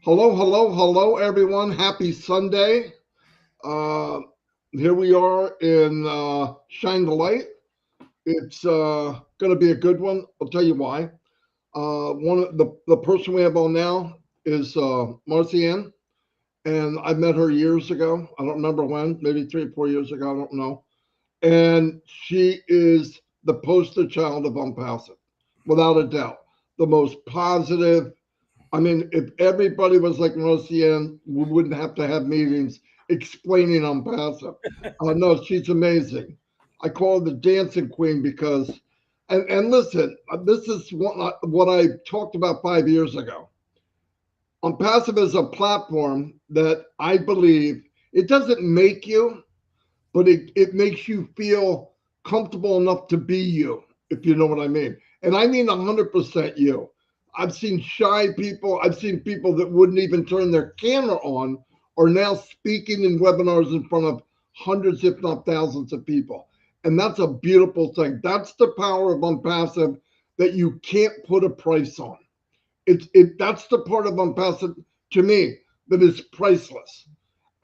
Hello, hello, hello, everyone. Happy Sunday. Uh, Here we are in Shine the Light. It's going to be a good one. I'll tell you why. One of the person we have on now is Marcianne, and I met her years ago. I don't remember when, maybe 3 or 4 years ago. I don't know. And she is the poster child of Unpassive, without a doubt. The most positive. I mean, if everybody was like Roseanne, we wouldn't have to have meetings explaining on passive. No, she's amazing. I call her the dancing queen because, and listen, this is what I talked about 5 years ago. On passive is a platform that I believe it doesn't make you, but it makes you feel comfortable enough to be you, if you know what I mean. And I mean 100% you. I've seen shy people, I've seen people that wouldn't even turn their camera on are now speaking in webinars in front of hundreds, if not thousands of people. And that's a beautiful thing. That's the power of Unpassive that you can't put a price on. That's the part of Unpassive to me that is priceless.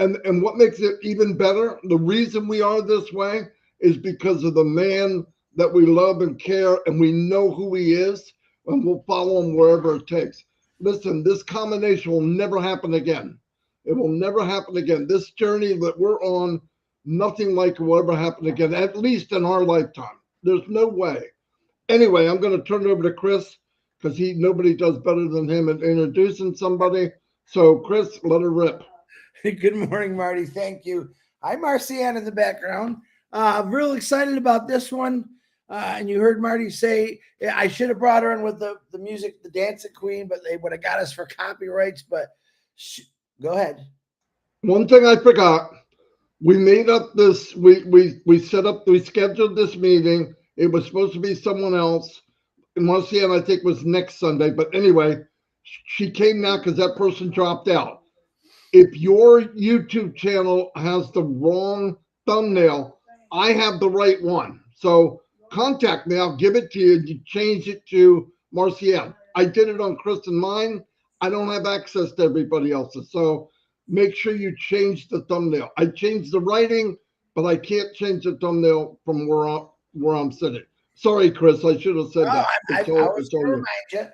And what makes it even better, the reason we are this way is because of the man that we love and care, and we know who he is, and we'll follow him wherever it takes. Listen, this combination will never happen again. It will never happen again. This journey that we're on, nothing like it will ever happen again, at least in our lifetime. There's no way. Anyway, I'm going to turn it over to Chris because nobody does better than him at introducing somebody. So, Chris, let her rip. Good morning, Marty. Thank you. Hi, Marcianne in the background. I'm real excited about this one. And you heard Marty say, I should have brought her in with the music, the Dancing Queen, but they would have got us for copyrights. But go ahead. One thing I forgot, we made up this, we scheduled this meeting. It was supposed to be someone else. And Marcianne, I think, was next Sunday. But anyway, she came now because that person dropped out. If your YouTube channel has the wrong thumbnail, I have the right one. So contact me. I'll give it to you. You change it to Marcianne. I did it on Chris and mine. I don't have access to everybody else's. So make sure you change the thumbnail. I changed the writing, but I can't change the thumbnail from where I'm sitting. Sorry, Chris. I should have said that. I was going to remind you.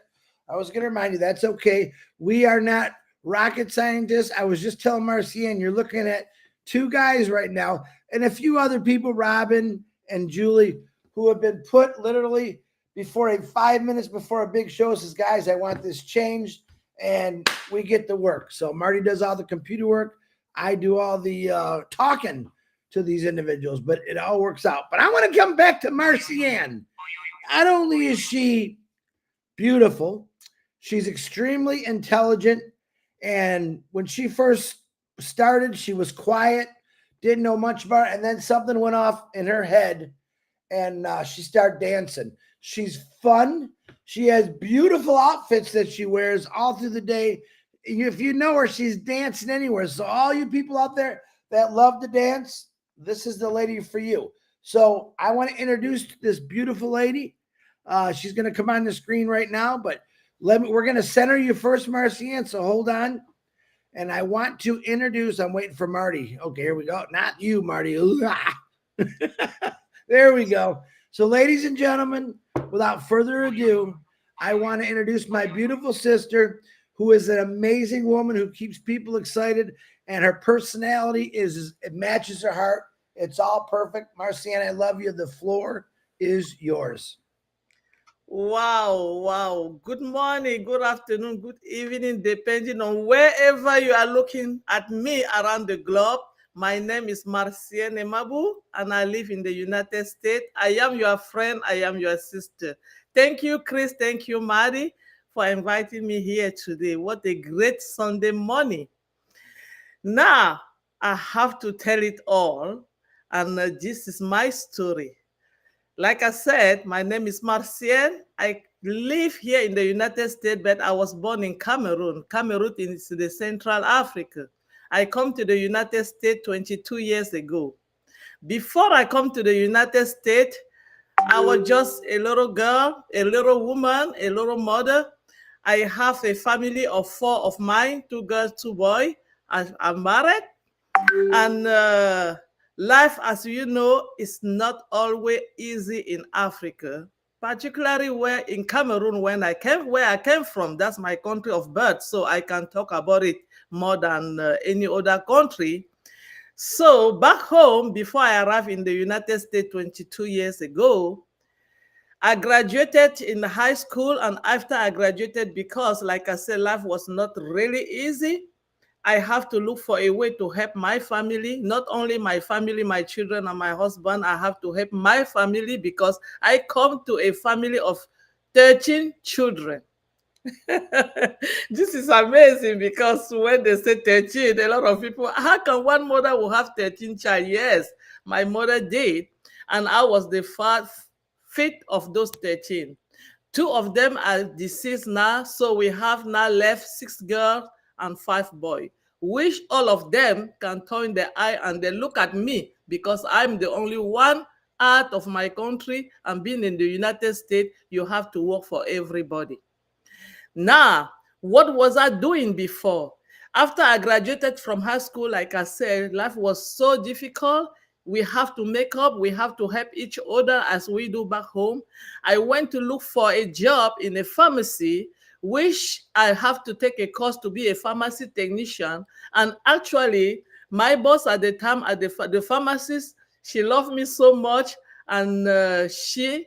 I was going to remind you. That's okay. We are not rocket scientists. I was just telling Marcianne, you're looking at two guys right now and a few other people, Robin and Julie, who have been put literally before 5 minutes before a big show says, guys, I want this changed, and we get to work. So Marty does all the computer work. I do all the talking to these individuals, but it all works out. But I want to come back to Marcianne. Not only is she beautiful, she's extremely intelligent. And when she first started, she was quiet, didn't know much about it. And then something went off in her head and she started dancing. She's fun. She has beautiful outfits that she wears all through the day. If you know her, she's dancing anywhere. So all you people out there that love to dance, this is the lady for you. So I want to introduce this beautiful lady. She's going to come on the screen right now, but we're going to center you first, Marcianne, so hold on. And I want to introduce, I'm waiting for Marty. Okay, here we go. Not you, Marty. There we go. So ladies and gentlemen, without further ado, I want to introduce my beautiful sister, who is an amazing woman who keeps people excited, and her personality it matches her heart. It's all perfect. Marcianne, I love you. The floor is yours. Wow. Good morning, good afternoon, good evening, depending on wherever you are looking at me around the globe. My name is Marcianne Mabu, and I live in the United States. I am your friend. I am your sister. Thank you, Chris. Thank you, Marty, for inviting me here today. What a great Sunday morning. Now, I have to tell it all, and this is my story. Like I said, my name is Marcianne. I live here in the United States, but I was born in Cameroon. Cameroon is in the Central Africa. I come to the United States 22 years ago. Before I come to the United States, I was just a little girl, a little woman, a little mother. I have a family of 4 of mine, 2 girls, 2 boys. I'm married. And life, as you know, is not always easy in Africa, particularly where in Cameroon, where I came from. That's my country of birth, so I can talk about it more than any other country. So back home, before I arrived in the United States 22 years ago, I graduated in high school, and after I graduated, because like I said, life was not really easy, I have to look for a way to help my family, not only my family, my children and my husband. I have to help my family because I come to a family of 13 children. This is amazing because when they say 13, a lot of people, how can one mother will have 13 child? Yes, my mother did. And I was the fifth of those 13. 2 of them are deceased now. So we have now left 6 girls and 5 boys, which all of them can turn their eye and they look at me because I'm the only one out of my country, and being in the United States, you have to work for everybody. Now, what was I doing before? After I graduated from high school, like I said, life was so difficult. We have to make up, we have to help each other as we do back home. I went to look for a job in a pharmacy, which I have to take a course to be a pharmacy technician. And actually, my boss at the time, at the pharmacist, she loved me so much, and she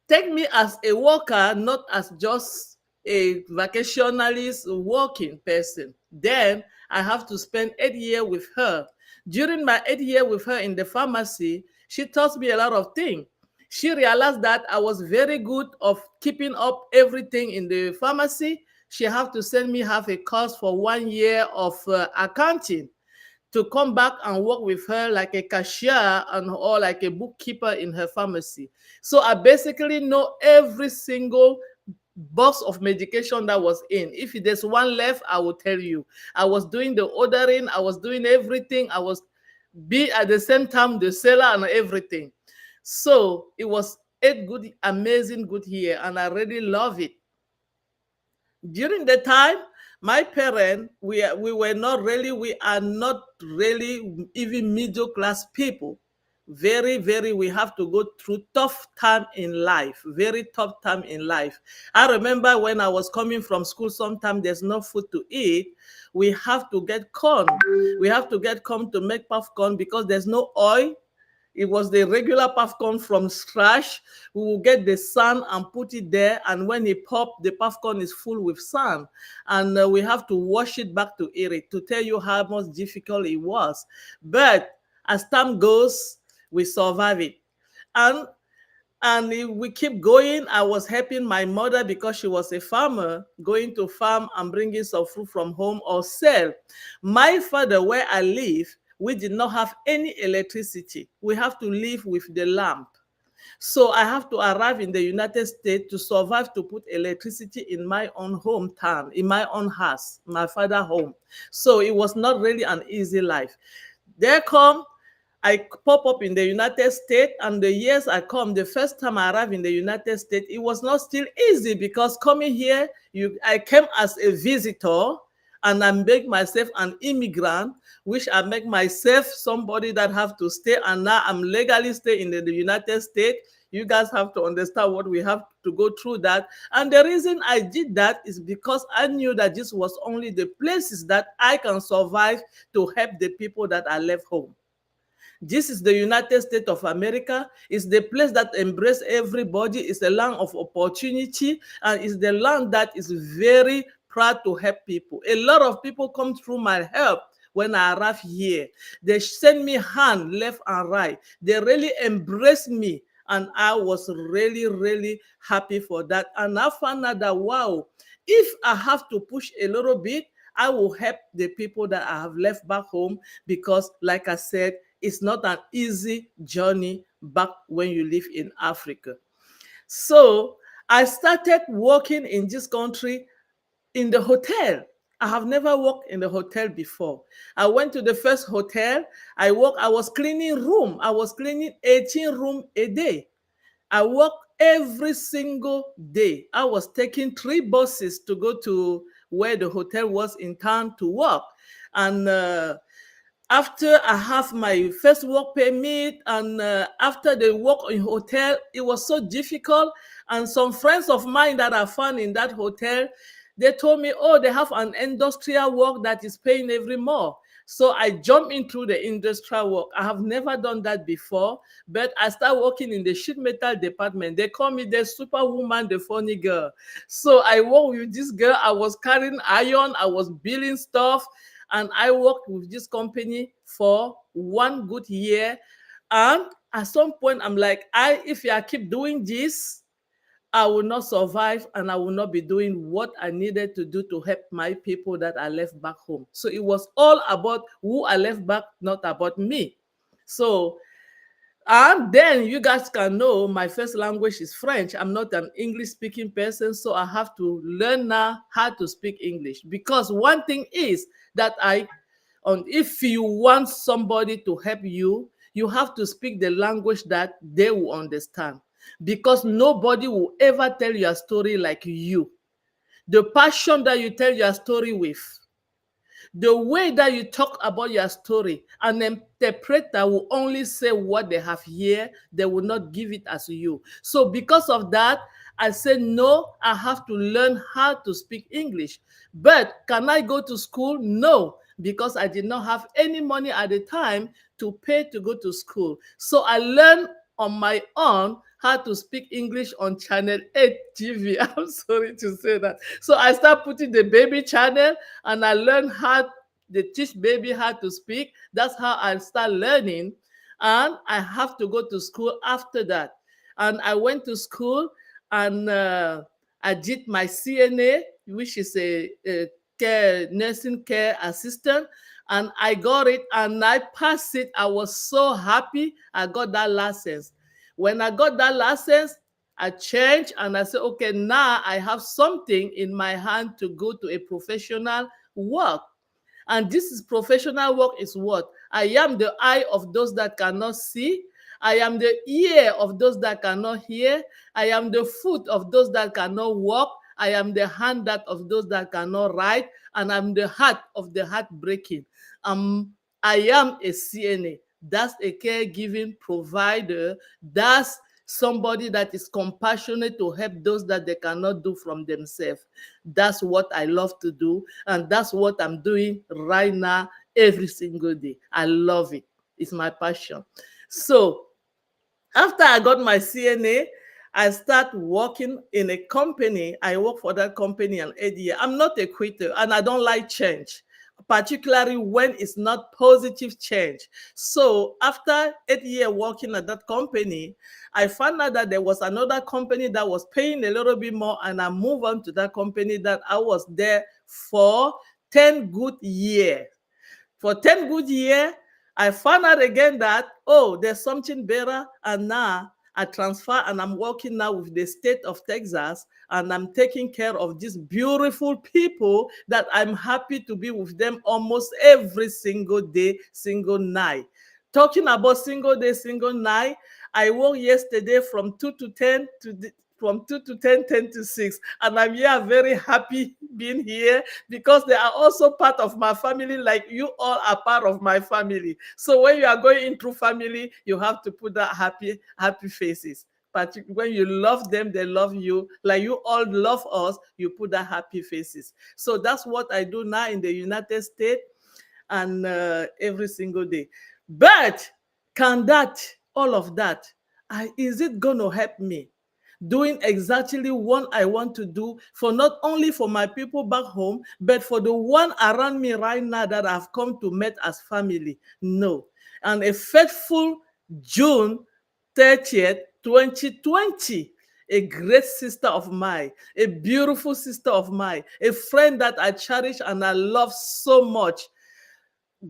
take me as a worker, not as just a vacationalist working person. Then I have to spend 8 years with her. During my 8 years with her in the pharmacy, she taught me a lot of things. She realized that I was very good of keeping up everything in the pharmacy. She have to send me have a course for 1 year of accounting to come back and work with her like a cashier or like a bookkeeper in her pharmacy. So I basically know every single box of medication that was in. If there's one left, I will tell you. I was doing the ordering, I was doing everything. I was be at the same time the seller and everything. So it was a good, amazing, good year, and I really love it. During the time, my parents, we are not really even middle class people. Very, we have to go through tough time in life, very tough time in life. I remember when I was coming from school, sometimes there's no food to eat. We have to get corn. We have to get corn to make popcorn because there's no oil. It was the regular popcorn from scratch. We will get the sand and put it there. And when it pop, the popcorn is full with sand. And we have to wash it back to eat it, to tell you how much difficult it was. But as time goes, we survive it. And if we keep going, I was helping my mother because she was a farmer, going to farm and bringing some fruit from home or sell. My father, where I live, we did not have any electricity. We have to live with the lamp. So I have to arrive in the United States to survive, to put electricity in my own hometown, in my own house, my father's home. So it was not really an easy life. There come, I pop up in the United States, and the years I come, the first time I arrived in the United States, it was not still easy because coming here, I came as a visitor, and I make myself an immigrant, which I make myself somebody that have to stay, and now I'm legally stay in the United States. You guys have to understand what we have to go through that. And the reason I did that is because I knew that this was only the places that I can survive to help the people that I left home. This is the United States of America. It's the place that embraces everybody. It's a land of opportunity, and it's the land that is very proud to help people. A lot of people come through my help when I arrive here. They send me hand left and right. They really embrace me, and I was really happy for that. And I found out that, wow, if I have to push a little bit, I will help the people that I have left back home because, like I said, it's not an easy journey back when you live in Africa. So I started working in this country in the hotel. I have never worked in the hotel before. I went to the first hotel. I was cleaning room. I was cleaning 18 rooms a day. I worked every single day. I was taking 3 buses to go to where the hotel was in town to work. And after I have my first work permit, and after the work in hotel, it was so difficult. And some friends of mine that I found in that hotel, they told me, oh, they have an industrial work that is paying every more. So I jumped into the industrial work. I have never done that before, but I started working in the sheet metal department. They call me the superwoman, the funny girl. So I worked with this girl. I was carrying iron. I was building stuff. And I worked with this company for 1 good year. And at some point, I'm like, if I keep doing this, I will not survive, and I will not be doing what I needed to do to help my people that I left back home. So it was all about who I left back, not about me. So, and then you guys can know my first language is French. I'm not an English speaking person, so I have to learn now how to speak English. Because one thing is that if you want somebody to help you, you have to speak the language that they will understand. Because nobody will ever tell your story like you. The passion that you tell your story with, the way that you talk about your story, an interpreter will only say what they have here. They will not give it as you. So because of that, I said, no, I have to learn how to speak English. But can I go to school? No, because I did not have any money at the time to pay to go to school. So I learned on my own how to speak English on Channel 8 TV. I'm sorry to say that. So I start putting the baby channel, and I learned how they teach baby how to speak. That's how I start learning. And I have to go to school after that. And I went to school, and I did my CNA, which is a nursing care assistant. And I got it, and I passed it. I was so happy I got that license. When I got that license, I changed, and I said, okay, now I have something in my hand to go to a professional work. And this is professional work is what? I am the eye of those that cannot see. I am the ear of those that cannot hear. I am the foot of those that cannot walk. I am the hand that of those that cannot write. And I'm the heart of the heartbreaking. I am a CNA. That's a caregiving provider. That's somebody that is compassionate to help those that they cannot do from themselves. That's what I love to do. And that's what I'm doing right now every single day. I love it. It's my passion. So after I got my CNA, I start working in a company. I work for that company an 8 year. I'm not a quitter, and I don't like change, particularly when it's not positive change. So after 8 years working at that company, I found out that there was another company that was paying a little bit more, and I moved on to that company that I was there for 10 good years. For 10 good years, I found out again that, oh, there's something better. And now I transfer, and I'm working now with the state of Texas, and I'm taking care of these beautiful people that I'm happy to be with them almost every single day, single night. Talking about single day, single night, I worked yesterday from 2 to 10 from 2 to 10, 10 to 6. And I'm here very happy being here because they are also part of my family, like you all are part of my family. So when you are going into family, you have to put that happy faces. But when you love them, they love you. Like you all love us, you put that happy faces. So that's what I do now in the United States, and every single day. But can all of that, is it going to help me? Doing exactly what I want to do for not only for my people back home, but for the one around me right now that I've come to meet as family? No. And a faithful June 30th, 2020, a great sister of mine, a beautiful sister of mine, a friend that I cherish and I love so much.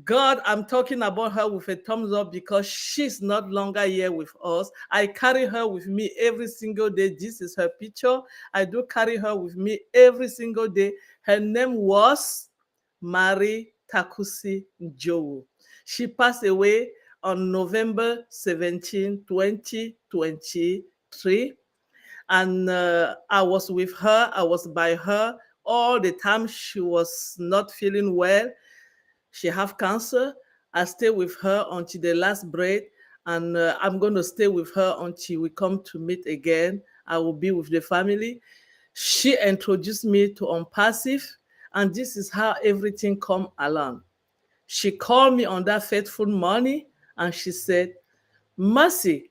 God, I'm talking about her with a thumbs up because she's not longer here with us. I carry her with me every single day. This is her picture. I do carry her with me every single day. Her name was Mary Takusi Njowu. She passed away on November 17, 2023. And I was with her. I was by her all the time. She was not feeling well. She have cancer. I stay with her until the last breath, and I'm going to stay with her until we come to meet again. I will be with the family. She introduced me to ONPASSIVE, and this is how everything come along. She called me on that fateful morning, and she said, "Mercy,"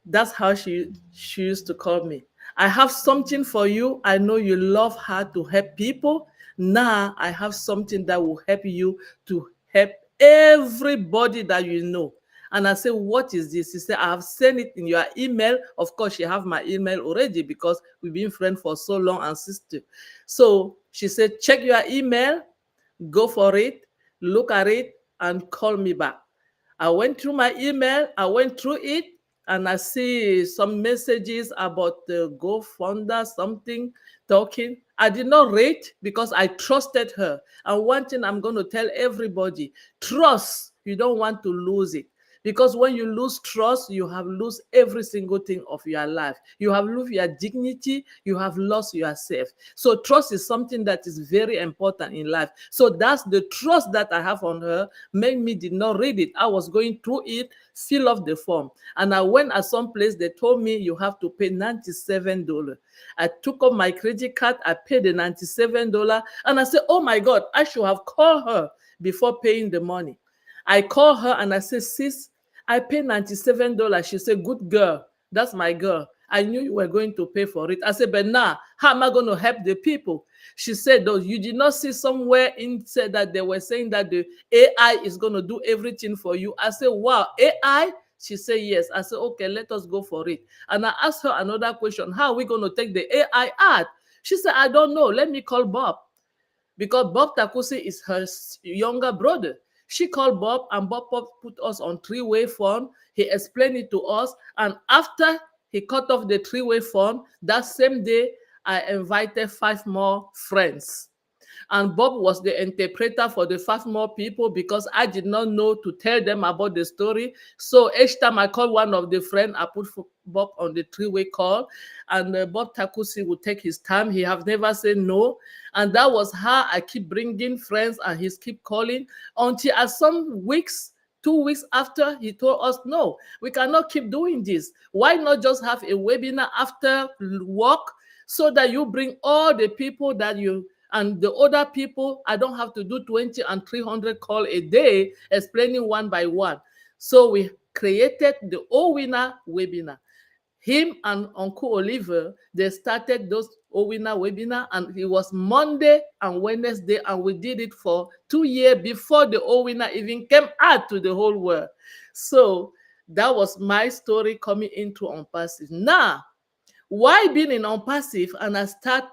that's how she used to call me. "I have something for you. I know you love how to help people. Now I have something that will help you to help everybody that you know." And I said, "What is this?" She said, "I have sent it in your email." Of course, she have my email already because we've been friends for so long and sister. So she said, "Check your email, go for it, look at it, and call me back." I went through my email, I went through it, and I see some messages about the GoFundMe, something talking. I did not read because I trusted her. And one thing I'm going to tell everybody, trust, you don't want to lose it. Because when you lose trust, you have lost every single thing of your life. You have lost your dignity, you have lost yourself. So trust is something that is very important in life. So that's the trust that I have on her, made me did not read it. I was going through it, fill up the form. And I went at some place, they told me you have to pay $97. I took up my credit card, I paid the $97, and I said, "Oh my God, I should have called her before paying the money." I called her and I said, "Sis, I paid $97. She said, "Good girl. That's my girl. I knew you were going to pay for it." I said, "But now, how am I going to help the people?" She said, "Though you did not see somewhere in said that they were saying that the AI is going to do everything for you." I said, "Wow, AI?" She said, "Yes." I said, "Okay, let us go for it." And I asked her another question. "How are we going to take the AI out?" She said, "I don't know. Let me call Bob." Because Bob Takusi is her younger brother. She called Bob, and Bob put us on three-way phone. He explained it to us. And after he cut off the three-way phone, that same day, I invited 5 more friends. And Bob was the interpreter for the 5 more people because I did not know to tell them about the story. So each time I called one of the friends, I put Bob on the three-way call, and Bob Takusi would take his time. He have never said no. And that was how I keep bringing friends, and he keep calling until at some weeks, 2 weeks after, he told us, "No, we cannot keep doing this. Why not just have a webinar after work so that you bring all the people that you and the other people, I don't have to do 20 and 300 call a day explaining one by one." So we created the Owina webinar. Him and Uncle Oliver, they started those Owina webinar, and it was Monday and Wednesday, and we did it for 2 years before the Owina even came out to the whole world. So that was my story coming into ONPASSIVE. Now, why being in ONPASSIVE, and I start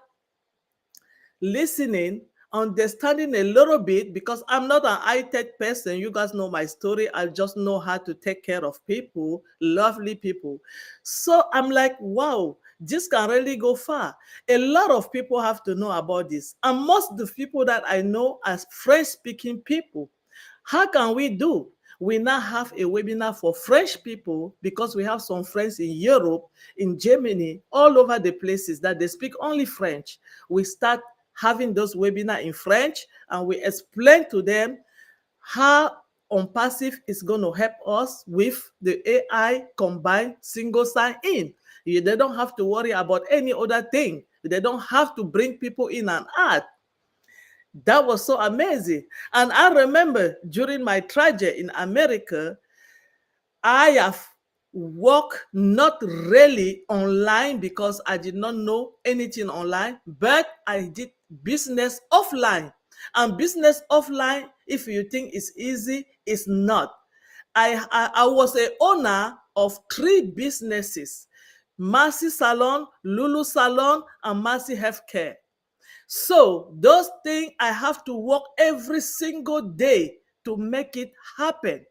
listening, understanding a little bit, because I'm not an high-tech person. You guys know my story. I just know how to take care of people, lovely people. So I'm like, wow, this can really go far. A lot of people have to know about this. And most of the people that I know are French-speaking people. How can we do? We now have a webinar for French people because we have some friends in Europe, in Germany, all over the places that they speak only French. We start having those webinars in French, and we explain to them how ONPASSIVE is going to help us with the AI combined single sign-in. They don't have to worry about any other thing. They don't have to bring people in and out. That was so amazing. And I remember during my tragedy in America, I have worked not really online because I did not know anything online, but I did business offline. And business offline, if you think it's easy, it's not. I was a owner of 3 businesses: Mercy Salon, Lulu Salon, and Mercy Healthcare. So those things I have to work every single day to make it happen.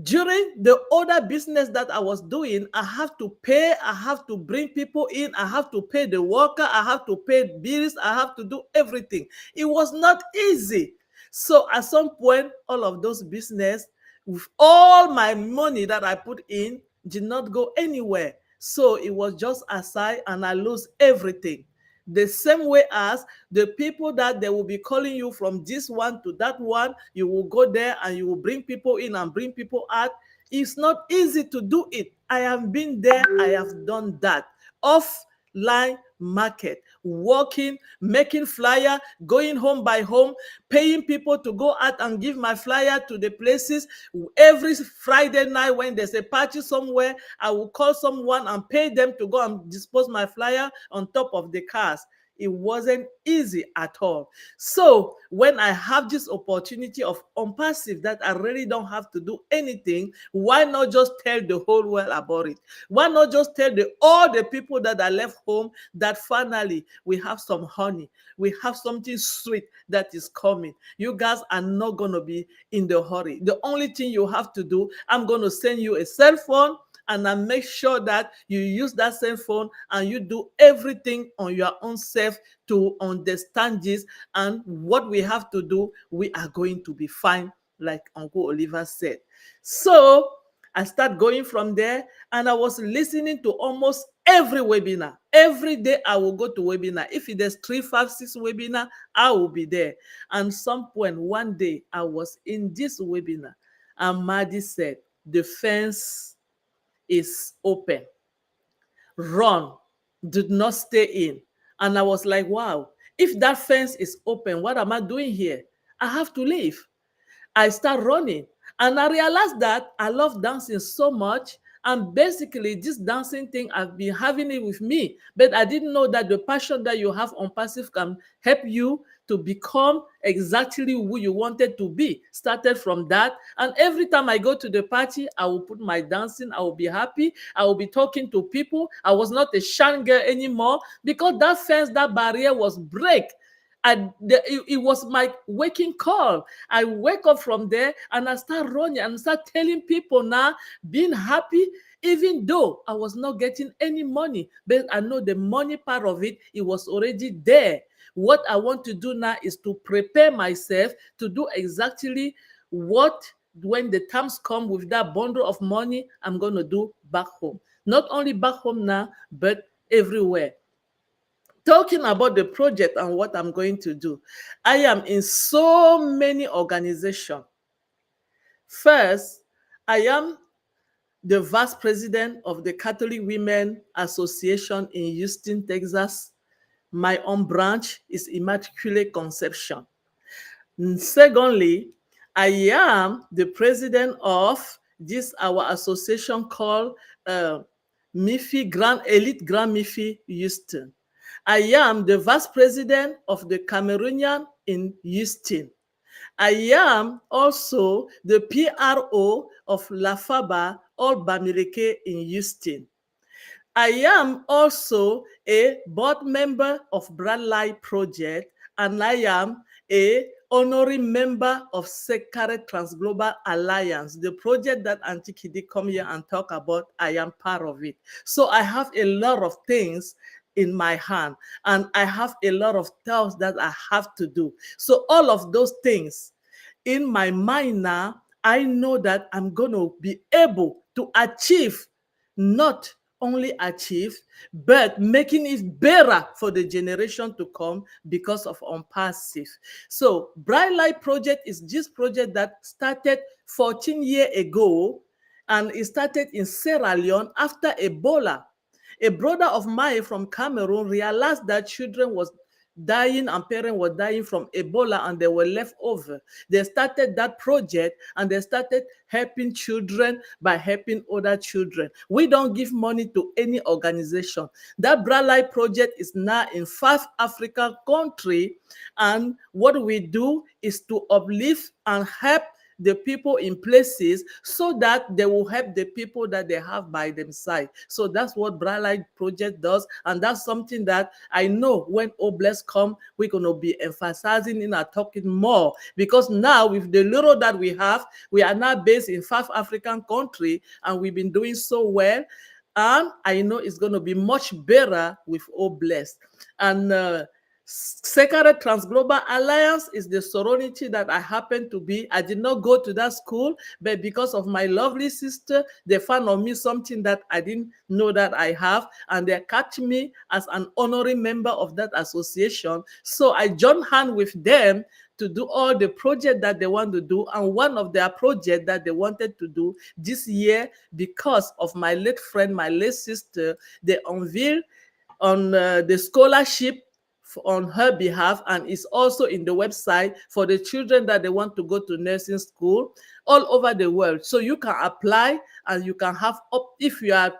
During the other business that I was doing, I have to pay, I have to bring people in, I have to pay the worker, I have to pay bills, I have to do everything. It was not easy. So at some point, all of those business, with all my money that I put in, did not go anywhere. So it was just aside, and I lose everything. The same way as the people that they will be calling you from this one to that one, you will go there and you will bring people in and bring people out. It's not easy to do it. I have been there, I have done that. Offline market, working, making flyer, going home by home, paying people to go out and give my flyer to the places. Every Friday night when there's a party somewhere, I will call someone and pay them to go and dispose my flyer on top of the cars. It wasn't easy at all. So when I have this opportunity of ONPASSIVE that I really don't have to do anything, why not just tell the whole world about it? Why not just tell all the people that are left home that finally we have some honey, we have something sweet that is coming. You guys are not going to be in the hurry. The only thing you have to do, I'm going to send you a cell phone, and I make sure that you use that same phone and you do everything on your own self to understand this. And what we have to do, we are going to be fine, like Uncle Oliver said. So I start going from there, and I was listening to almost every webinar. Every day I will go to webinar. If there's 3, 5, 6 webinar, I will be there. And some point, one day, I was in this webinar, and MARTY said, the fence is open. Run. Do not stay in. And I was like, wow, if that fence is open, what am I doing here? I have to leave. I start running, and I realized that I love dancing so much. And basically, this dancing thing, I've been having it with me, but I didn't know that the passion that you have ONPASSIVE can help you to become exactly who you wanted to be. Started from that, and every time I go to the party, I will put my dancing, I will be happy, I will be talking to people. I was not a shy girl anymore, because that fence, that barrier was break. It was my waking call. I wake up from there and I start running and start telling people now, being happy, even though I was not getting any money. But I know the money part of it, it was already there. What I want to do now is to prepare myself to do exactly what, when the times come with that bundle of money, I'm going to do back home. Not only back home now, but everywhere. Talking about the project and what I'm going to do, I am in so many organizations. First, I am the vice president of the Catholic Women Association in Houston, Texas. My own branch is Immaculate Conception. Secondly, I am the president of this our association called MIFI Grand Elite Grand MIFI Houston. I am the vice president of the Cameroonian in Houston. I am also the PRO of Lafaba All Bamileke in Houston. I am also a board member of Bradley Project, and I am a honorary member of Sacred Transglobal Alliance, the project that Auntie Kidi come here and talk about. I am part of it. So I have a lot of things in my hand, and I have a lot of tasks that I have to do. So all of those things in my mind now, I know that I'm going to be able to achieve, not only achieve, but making it better for the generation to come because of ONPASSIVE. So Bright Light Project is this project that started 14 years ago, and it started in Sierra Leone after Ebola. A brother of mine from Cameroon realized that children was dying and parents were dying from Ebola, and they were left over. They started that project, and they started helping children by helping other children. We don't give money to any organization. That Bright Light Project is now in 5 African countries, and what we do is to uplift and help the people in places so that they will help the people that they have by themselves. So that's what Bright Light Project does, and that's something that I know when Obless come, we're going to be emphasizing in our talking more, because now with the little that we have, we are now based in 5 African countries, and we've been doing so well. And I know it's going to be much better with Obless. And Sacred Transglobal Alliance is the sorority that I happen to be. I did not go to that school, but because of my lovely sister, they found on me something that I didn't know that I have, and they catch me as an honorary member of that association. So I joined hand with them to do all the project that they want to do. And one of their projects that they wanted to do this year, because of my late friend, my late sister, they unveiled on the scholarship on her behalf, and is also in the website for the children that they want to go to nursing school all over the world. So you can apply, and you can have up, if your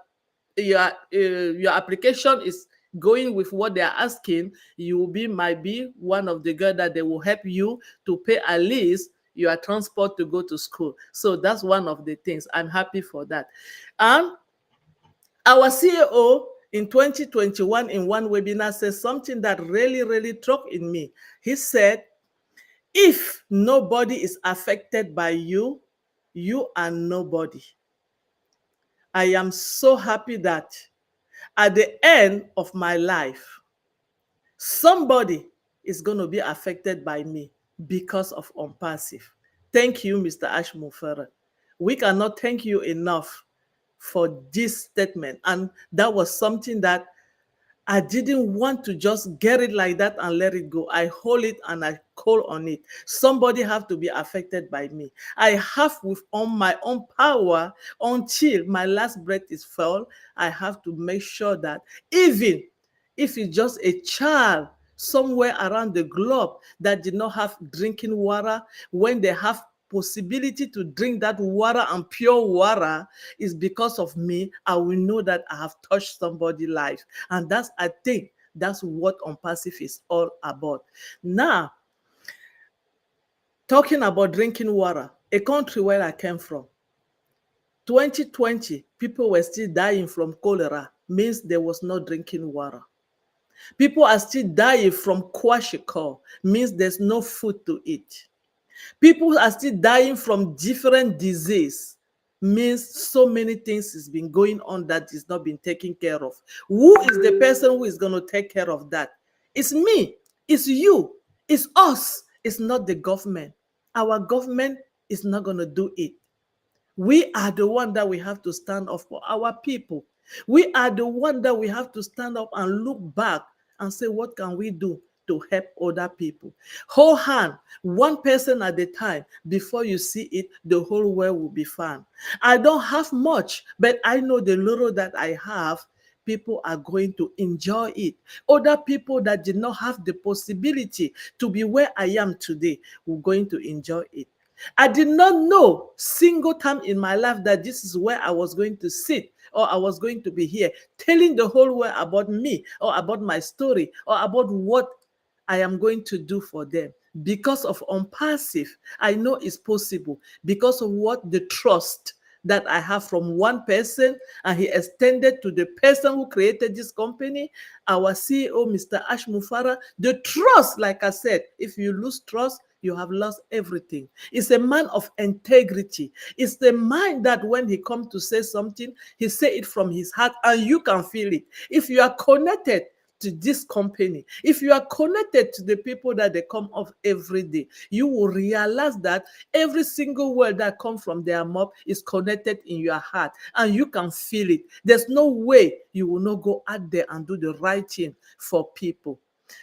application is going with what they are asking, you might be one of the girls that they will help you to pay at least your transport to go to school. So that's one of the things. I'm happy for that. And our CEO in 2021 in one webinar said something that really, really struck in me. He said, if nobody is affected by you, you are nobody. I am so happy that at the end of my life, somebody is going to be affected by me because of ONPASSIVE. Thank you, Mr. Ashmufere. We cannot thank you enough for this statement. And that was something that I didn't want to just get it like that and let it go. I hold it and I call on it. Somebody have to be affected by me. I have with on my own power until my last breath is felt. I have to make sure that even if it's just a child somewhere around the globe that did not have drinking water, when they have possibility to drink that water and pure water is because of me, I will know that I have touched somebody's life. And that's, I think, that's what ONPASSIVE is all about. Now, talking about drinking water, a country where I came from, 2020, people were still dying from cholera, means there was no drinking water. People are still dying from kwashiorkor, means there's no food to eat. People are still dying from different disease, means so many things has been going on that is not being taken care of. Who is the person who is going to take care of that? It's me, it's you, it's us, it's not the government. Our government is not going to do it. We are the one that we have to stand up for our people. We are the one that we have to stand up and look back and say, what can we do to help other people? Whole hand, one person at a time. Before you see it, the whole world will be fine. I don't have much, but I know the little that I have, people are going to enjoy it. Other people that did not have the possibility to be where I am today will going to enjoy it. I did not know single time in my life that this is where I was going to sit, or I was going to be here telling the whole world about me, or about my story, or about what I am going to do for them. Because of ONPASSIVE, I know it's possible because of what the trust that I have from one person, and he extended to the person who created this company, our CEO, Mr. Ashmufere. The trust, like I said, if you lose trust, you have lost everything. It's a man of integrity. It's the man that when he comes to say something, he say it from his heart and you can feel it. If you are connected to this company, if you are connected to the people that they come off every day, you will realize that every single word that comes from their mouth is connected in your heart and you can feel it. There's no way you will not go out there and do the right thing for people.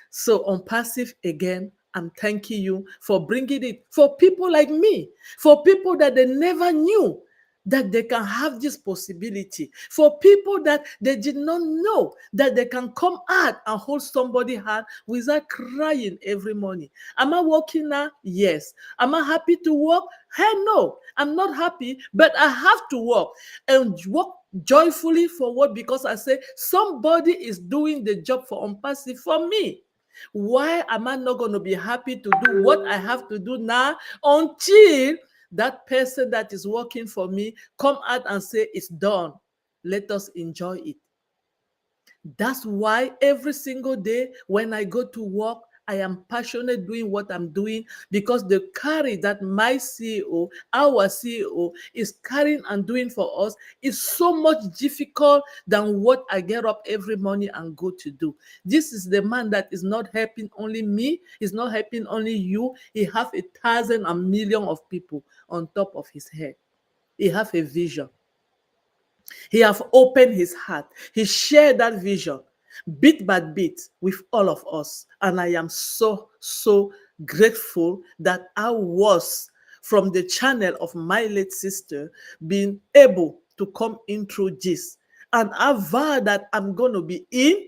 So ONPASSIVE, again, I'm thanking you for bringing it for people like me, for people that they never knew that they can have this possibility, for people that they did not know that they can come out and hold somebody's hand without crying every morning. Am I working now? Yes. Am I happy to work? Hell no, I'm not happy, but I have to work and work joyfully for what? Because I say somebody is doing the job for ONPASSIVE for me. Why am I not going to be happy to do what I have to do now until that person that is working for me come out and say it's done? Let us enjoy it. That's why every single day when I go to work, I am passionate doing what I'm doing because the courage that my CEO, our CEO, is carrying and doing for us is so much difficult than what I get up every morning and go to do. This is the man that is not helping only me, he's not helping only you. He have 1,000 and million of people on top of his head. He have a vision. He have opened his heart. He shared that vision bit by bit with all of us. And I am so, so grateful that I was from the channel of my late sister being able to come in through this. And I vow that I'm going to be in,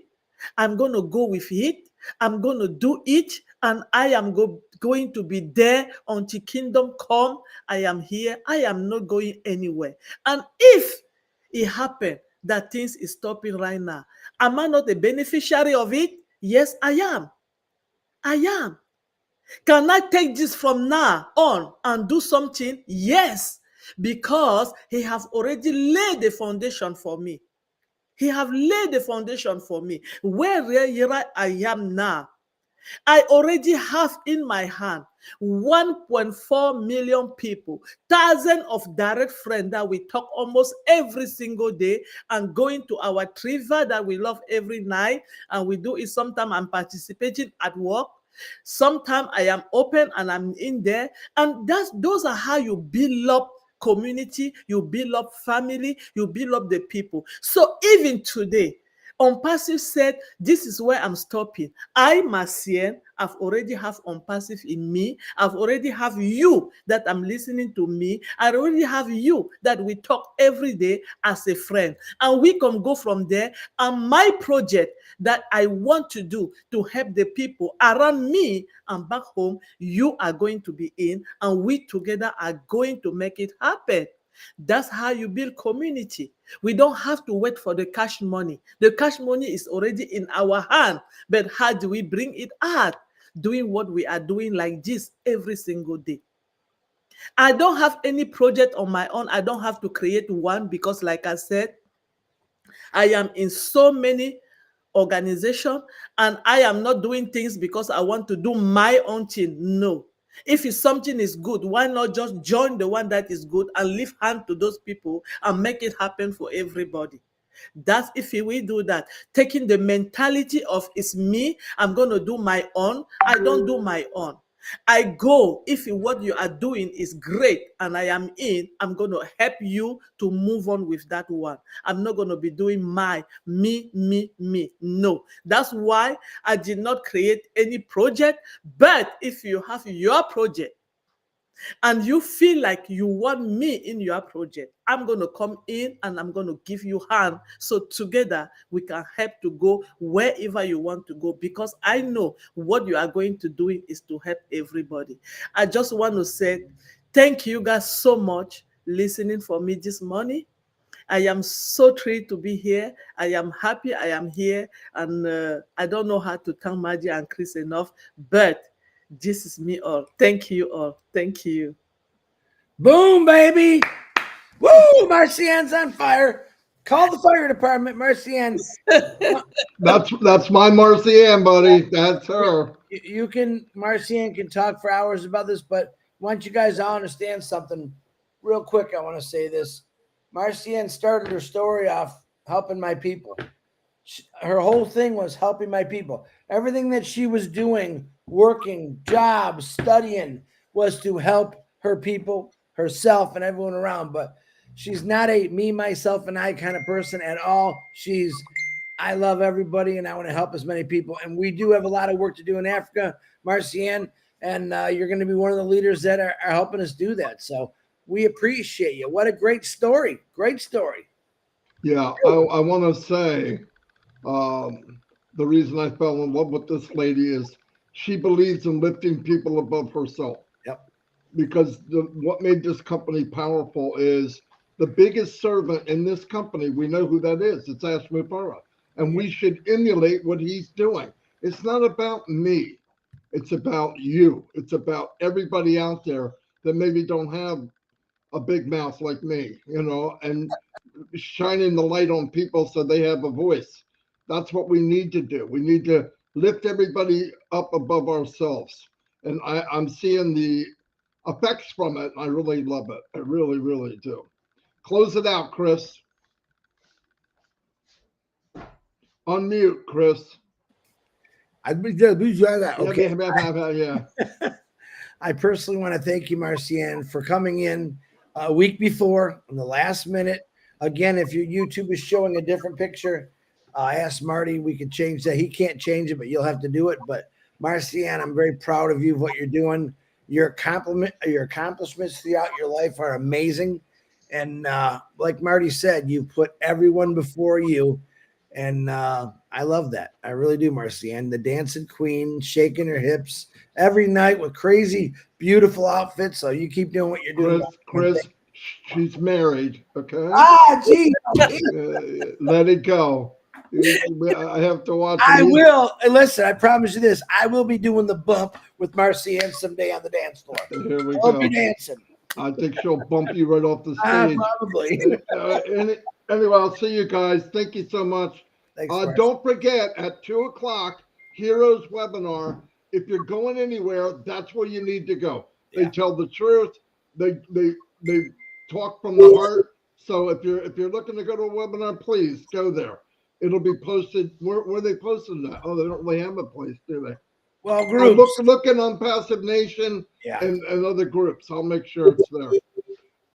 I'm going to go with it, I'm going to do it, and I am going to be there until kingdom come. I am here. I am not going anywhere. And if it happened that things is stopping right now, am I not a beneficiary of it? Yes, I am. I am. Can I take this from now on and do something? Yes, because he has already laid the foundation for me. He have laid the foundation for me. Where I am now, I already have in my hand 1.4 million people, thousands of direct friends that we talk almost every single day, and going to our triva that we love every night. And we do it sometimes. I'm participating at work. Sometimes I am open and I'm in there. And those are how you build up community, you build up family, you build up the people. So even today, ONPASSIVE said, this is where I'm stopping. I, Marcien, I've already have ONPASSIVE in me. I've already have you that I'm listening to me. I already have you that we talk every day as a friend. And we can go from there. And my project that I want to do to help the people around me and back home, you are going to be in. And we together are going to make it happen. That's how you build community. We don't have to wait for the cash money. The cash money is already in our hand. But how do we bring it out? Doing what we are doing like this every single day. I don't have any project on my own. I don't have to create one because, like I said, I am in so many organizations and I am not doing things because I want to do my own thing. No. If it's something is good, why not just join the one that is good and leave hand to those people and make it happen for everybody? That's if we do that, taking the mentality of it's me, I'm going to do my own. I don't do my own. I go, if what you are doing is great and I am in, I'm going to help you to move on with that one. I'm not going to be doing me. No, that's why I did not create any project. But if you have your project, and you feel like you want me in your project, I'm going to come in and I'm going to give you hand. So together we can help to go wherever you want to go, because I know what you are going to do is to help everybody. I just want to say thank you guys so much listening for me this morning. I am so thrilled to be here. I am happy I am here. And I don't know how to thank Margie and Chris enough, but this is me all. Thank you all. Thank you. Boom, baby. Woo! Marcien's on fire. Call the fire department, Marcien. That's my Marcian, buddy. That's her. You can, Marcien can talk for hours about this, but once you guys all understand something real quick, I want to say this. Marcien started her story off helping my people. Her whole thing was helping my people. Everything that she was doing, working, jobs, studying, was to help her people, herself, and everyone around. But she's not a me, myself, and I kind of person at all. She's, I love everybody and I want to help as many people. And we do have a lot of work to do in Africa, Marcien, and you're going to be one of the leaders that are helping us do that. So we appreciate you. What a great story. Great story. Yeah, I want to say the reason I fell in love with this lady is she believes in lifting people above herself. Yep. Because what made this company powerful is the biggest servant in this company. We know who that is. It's Ashmupara. And we should emulate what he's doing. It's not about me. It's about you. It's about everybody out there that maybe don't have a big mouth like me, and shining the light on people so they have a voice. That's what we need to do. We need to lift everybody up above ourselves. And I'm seeing the effects from it. And I really love it. I really, really do. Close it out, Chris. Unmute, Chris. Okay. Yeah. I personally want to thank you, Marcianne, for coming in a week before in the last minute. Again, if your YouTube is showing a different picture, I asked Marty, we could change that. He can't change it, but you'll have to do it. But Marcianne, I'm very proud of you, what you're doing. Your accomplishments throughout your life are amazing. And like Marty said, you put everyone before you. And I love that. I really do, Marcianne. The dancing queen, shaking her hips every night with crazy, beautiful outfits. So you keep doing what you're doing. Chris, she's married. Okay. Gee. Let it go. I have to watch. I will. And listen, I promise you this. I will be doing the bump with Marcianne someday on the dance floor. Here we I'll go. be dancing. I think she'll bump you right off the stage. Probably. Anyway, I'll see you guys. Thank you so much. Thanks, Don't forget at 2:00, Heroes webinar. If you're going anywhere, that's where you need to go. They tell the truth. They talk from the heart. So if you're looking to go to a webinar, please go there. It'll be posted. Where they posted that? Oh, they don't really have a place, do they? Well, groups. Look in on Passive Nation and other groups. I'll make sure it's there.